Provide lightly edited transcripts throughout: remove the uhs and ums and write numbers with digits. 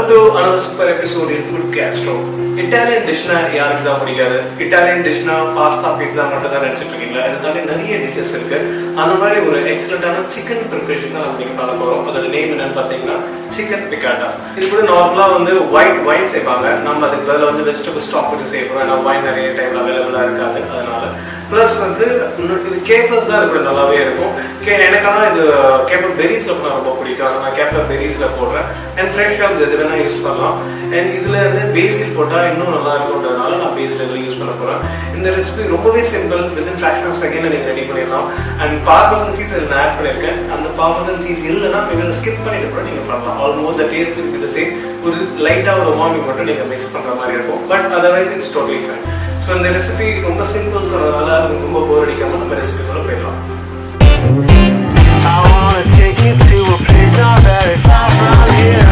Welcome to another super episode in Food Gastro. Italian dish na யாருக்கு தான் பிடிக்காது? Italian dish na pasta, pizza மட்டும் தான் நினைச்சிட்டு இருக்கீங்களா? அதுதானே நிறைய dishes இருக்கு. அந்த மாதிரி ஒரு எக்ஸலென்ட்டான chicken preparation தான் நம்ம இன்னைக்கு பார்க்க போறோம். அதோட நேம் என்னன்னு பார்த்தீங்கன்னா chicken piccata. இது கூட நார்மலா வந்து white wine செய்வாங்க. நம்ம அதுக்கு பதிலா வந்து vegetable stock வச்சு செய்யறோம். ஏன்னா wine நிறைய டைம்ல அவைலபிளா இருக்காது. அதனால ப்ளஸ் வந்து இது கேப்பர்ஸ் தான் கூட நல்லாவே இருக்கும். எனக்கான இது கேப்பர் பெரிஸ்ல போனால் ரொம்ப பிடிக்கும். நான் கேப்பர் பெரிஸ்ல போடுறேன். அண்ட் ஃப்ரெஷ் ஹர்ப்ஸ் எது வேணா யூஸ் பண்ணலாம். அண்ட் இதுல வந்து பேசில் போட்டால் இன்னும் நல்லா இருக்கும்ன்றதுனால நான் பேசில் யூஸ் பண்ண போறேன். இந்த ரெசிபி ரொம்பவே simple. Within fraction of second நீங்க ரெடி பண்ணிடலாம். அண்ட் பார்மசன் சீஸ் இதில் நான் ஆட் பண்ணியிருக்கேன். அந்த பார்மசன் சீஸ் இல்லைன்னா நீங்க ஸ்கிப் பண்ணிட்டு கூட நீங்க பண்ணலாம். Almost the taste will be the same. ஒரு லைட்டா ஒரு உமாமி மட்டும் நீங்க மிக்ஸ் பண்ற மாதிரி இருக்கும். But otherwise it's totally fine. So இந்த ரெசிபி ரொம்ப சிம்பிள் சொன்னதால ரொம்ப போர் அடிக்காம நம்ம ரெசிபிக்குள்ள போயிடலாம். I wanna take you to a place not very far from here.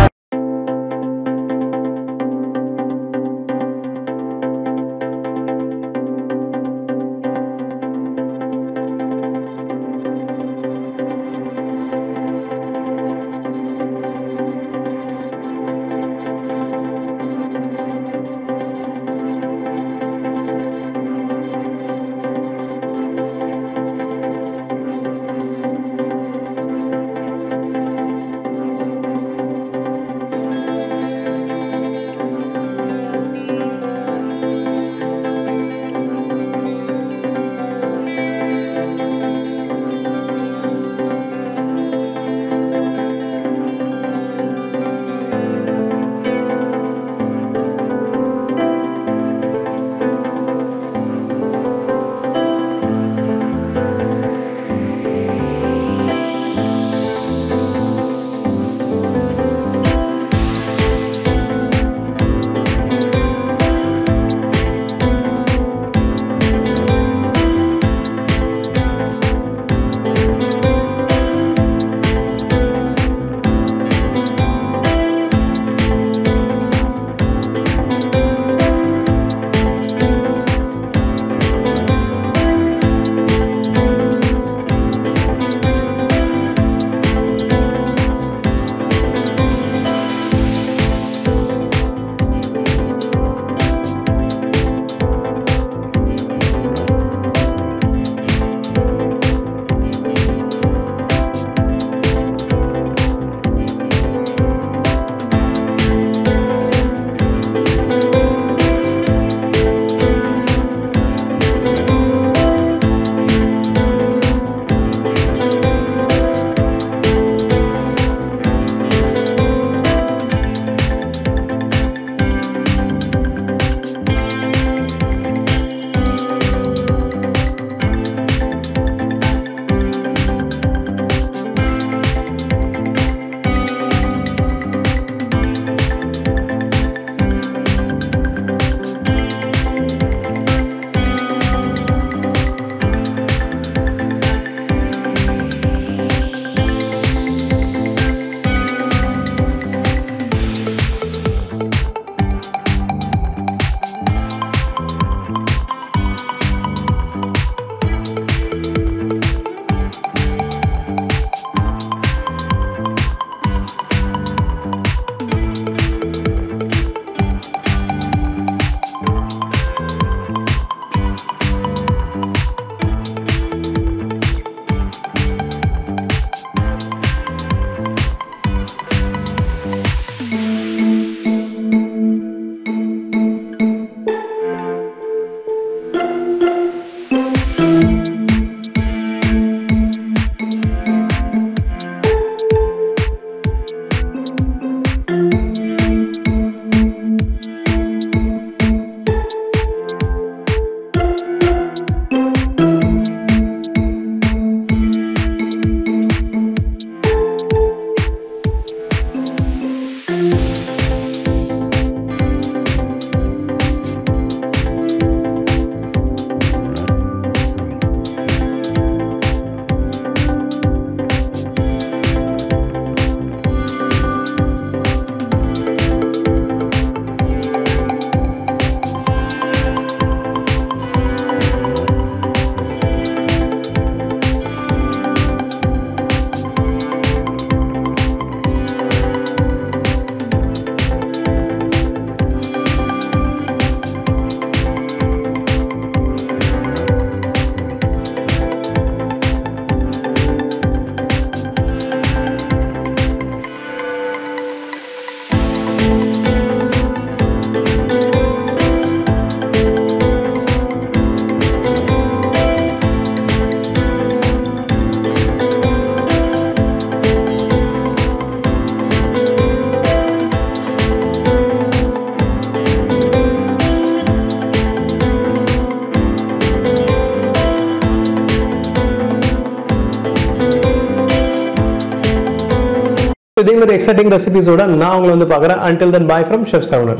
இதே மாதிரி எக்ஸைட்டிங் ரெசிபிஸோட நான் உங்களை வந்து பார்க்குறேன். Until then, bye from Chef Savunar.